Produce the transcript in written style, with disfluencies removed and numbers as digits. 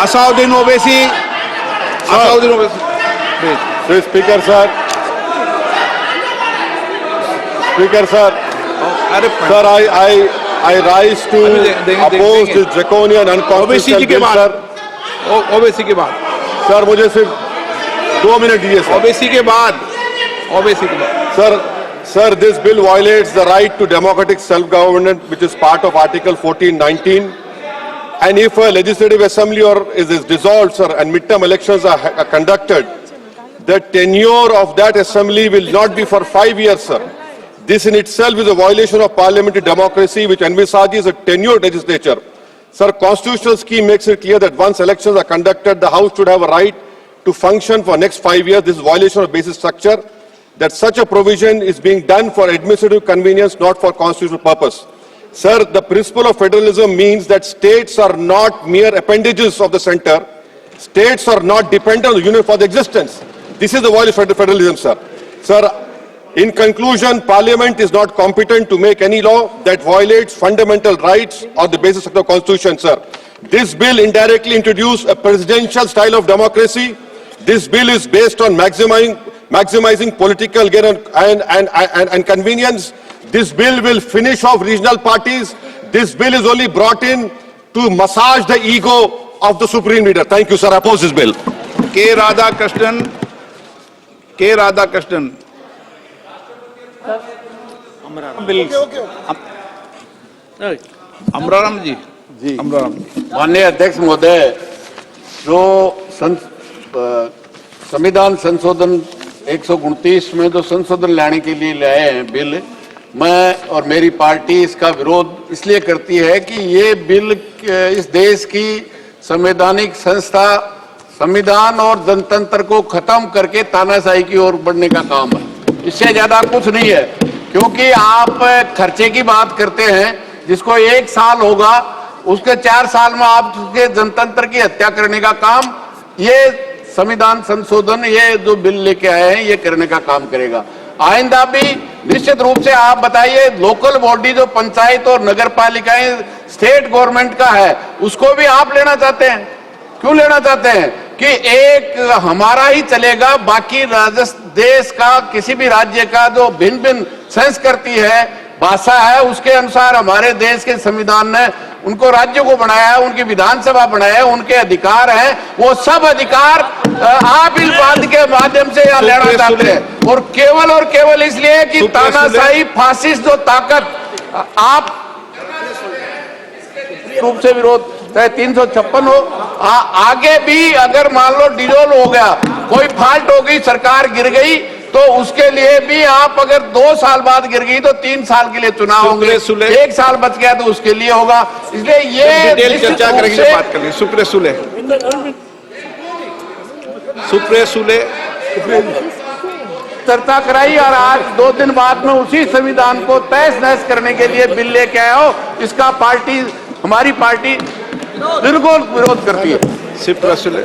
Asaduddin Owaisi, Asaduddin Owaisi, speaker sir, speaker sir, अरे sir, I rise to oppose this draconian Owaisi unconstitutional के bill, बाद, sir. Owaisi के बाद, सर मुझे सिर्फ 2 मिनट दीजिए सर. ओवैसी के बाद, ओवैसी के बाद। Sir, this bill violates the right to democratic self-government, which is part of Article 14(19). And if a legislative assembly is dissolved, sir, and midterm elections are conducted, the tenure of that assembly will not be for 5 years, sir. This in itself is a violation of parliamentary democracy, which envisages a tenured legislature. Sir, constitutional scheme makes it clear that once elections are conducted, the House should have a right to function for next 5 years. This is violation of basic structure. That such a provision is being done for administrative convenience, not for constitutional purpose. Sir, the principle of federalism means that states are not mere appendages of the center. States are not dependent on the union for the existence. This is the violation of federalism, sir. Sir, in conclusion, Parliament is not competent to make any law that violates fundamental rights or the basis of the Constitution, sir. This bill indirectly introduced a presidential style of democracy. This bill is based on maximizing political gain and convenience. This bill will finish off regional parties. This bill is only brought in to massage the ego of the supreme leader. Thank you, sir. I oppose this bill. K. Radhakrishnan, Amraram जी, अमराराम जी। माननीय अध्यक्ष महोदय, जो संविधान संशोधन 129 में जो संशोधन लाने के लिए लाए हैं बिल, मैं और मेरी पार्टी इसका विरोध इसलिए करती है कि ये बिल इस देश की संवैधानिक संस्था, संविधान और जनतंत्र को खत्म करके तानाशाही की ओर बढ़ने का काम है। इससे ज्यादा कुछ नहीं है, क्योंकि आप खर्चे की बात करते हैं, जिसको 1 साल होगा उसके 4 साल में आप जनतंत्र की हत्या करने का काम ये संविधान संशोधन, ये जो बिल लेके आए हैं, ये करने का काम करेगा। आइंदा भी निश्चित रूप से आप बताइए, लोकल बॉडी जो पंचायत और नगर पालिकाएं स्टेट गवर्नमेंट का है, उसको भी आप लेना चाहते हैं। क्यों लेना चाहते हैं कि एक हमारा ही चलेगा, बाकी देश का किसी भी राज्य का जो भिन्न भिन्न संस्कृति है, भाषा है, उसके अनुसार हमारे देश के संविधान ने उनको राज्यों को बनाया है, उनकी विधानसभा बनाया है, उनके अधिकार हैं, वो सब अधिकार आप इस बात के माध्यम से यहाँ लेना चाहते हैं। और केवल इसलिए कि तानाशाही फासिस्ट जो ताकत आप रूप से विरोध, चाहे 356 हो, आगे भी अगर मान लो डिजोल्व हो गया, कोई फॉल्ट हो गई, सरकार गिर गई, तो उसके लिए भी आप अगर 2 साल बाद गिर गई तो 3 साल के लिए चुनाव होंगे, 1 साल बच गया तो उसके लिए होगा। इसलिए ये डिटेल चर्चा करेंगे, बात करेंगे। सुप्रिया सुले चर्चा कराई और आज 2 दिन बाद में उसी संविधान को तहस नहस करने के लिए बिल लेके आए हो। इसका हमारी पार्टी बिल्कुल विरोध करती है। सुप्रिया सुले।